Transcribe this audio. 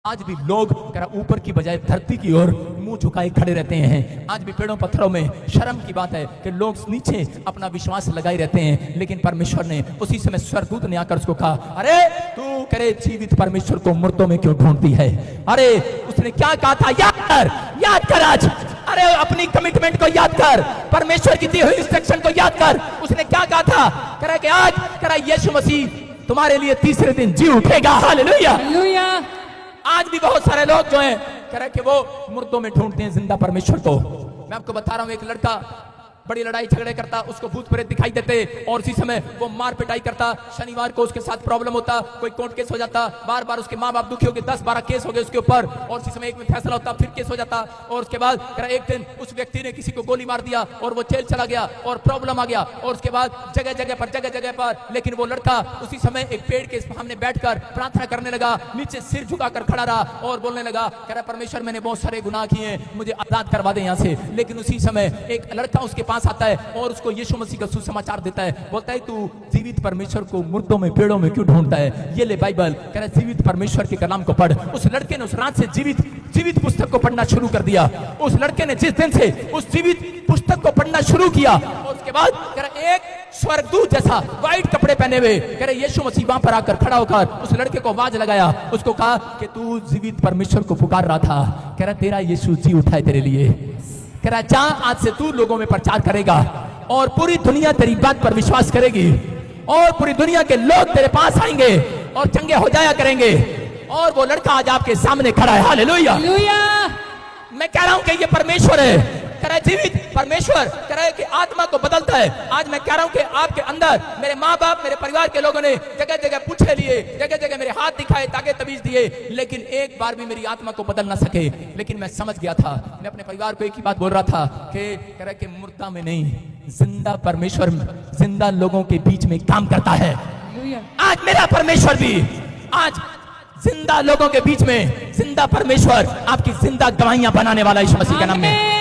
आज भी लोग ऊपर की बजाय धरती की ओर मुंह झुकाए खड़े रहते हैं। आज भी पेड़ों पत्थरों में शर्म की बात है कि लोग नीचे अपना विश्वास लगाए रहते हैं। लेकिन परमेश्वर ने उसी समय स्वर्गदूत ने आकर उसको कहा, अरे तू करे जीवित परमेश्वर को मुर्दों में क्यों ढूंढती है? अरे उसने क्या कहा था? याद कर आज। अरे अपनी कमिटमेंट को याद कर, परमेश्वर की दी हुई इंस्ट्रक्शन को याद कर। उसने क्या कहा था? कह कि आज यीशु मसीह तुम्हारे लिए तीसरे दिन जी उठेगा। हालेलुया। आज भी बहुत सारे लोग जो हैं कह रहे कि वो मुर्दों में ढूंढते हैं जिंदा परमेश्वर को। मैं आपको बता रहा हूं, एक लड़का बड़ी लड़ाई झगड़े करता, उसको भूत प्रेत दिखाई देते और उसी समय वो मार पिटाई करता। शनिवार को उसके साथ प्रॉब्लम होता, कोई कोर्ट केस हो जाता, बार बार उसके माँ बाप दुखी हो गए, 10-12 केस हो गए उसके ऊपर और उसी समय एक में फैसला होता, फिर केस हो जाता और उसके बाद एक दिन उस व्यक्ति ने किसी को गोली मार दिया और वो जेल चला गया और प्रॉब्लम आ गया और उसके बाद जगह जगह पर लेकिन वो लड़का उसी समय एक पेड़ के सामने बैठकर प्रार्थना करने लगा, नीचे सिर झुकाकर खड़ा रहा और बोलने लगा, कह रहा परमेश्वर मैंने बहुत सारे गुनाह किए, मुझे आजाद करवा दे यहाँ से। लेकिन उसी समय एक लड़का उसके पास आता है और उसको यीशु मसीह का सुसमाचार देता है, बोलता है तू जीवित परमेश्वर को मुर्दों में पेड़ों में क्यों ढूंढता है? ये ले बाइबल, कह रहा जीवित परमेश्वर के कलाम को पढ़। उस लड़के ने उस रात से जीवित पुस्तक को पढ़ना शुरू कर दिया। उस लड़के ने जिस दिन से उस जीवित पुस्तक को पढ़ना शुरू किया और उसके बाद कह रहा एक स्वर्गदूत जैसा व्हाइट कपड़े पहने हुए कह रहे यीशु मसीह वहां पर आकर खड़ा होकर उस लड़के को आवाज लगाया, उसको कहा कि तू जीवित परमेश्वर को पुकार रहा था, कह रहा तेरा यीशु जी उठा है तेरे लिए। कह रहा जा आज से तू लोगों में प्रचार करेगा और पूरी दुनिया तेरी बात पर विश्वास करेगी और पूरी दुनिया के लोग तेरे पास आएंगे और चंगे हो जाया करेंगे। और वो लड़का आज आपके सामने खड़ा है। हालेलुया। मैं कह रहा हूं कि ये परमेश्वर है, कह रहा है जीवित परमेश्वर, कह रहा है कि आत्मा को बदलता है। आज मैं कह रहा हूं कि आपके अंदर मेरे माँ बाप मेरे परिवार के लोगों ने जगह जगह पूछे लिए, जगह जगह मेरे हाथ दिखाए, ताके तवीज दिए, लेकिन एक बार भी मेरी आत्मा को बदल ना सके। लेकिन मैं समझ गया था, मैं अपने परिवार को एक ही बात बोल रहा था कि कह रहा है कि मुर्दा में नहीं, जिंदा परमेश्वर जिंदा लोगों के बीच में काम करता है। आज मेरा परमेश्वर भी आज जिंदा लोगों के बीच में जिंदा परमेश्वर आपकी जिंदा गवाहियां बनाने वाला यीशु मसीह के नाम में।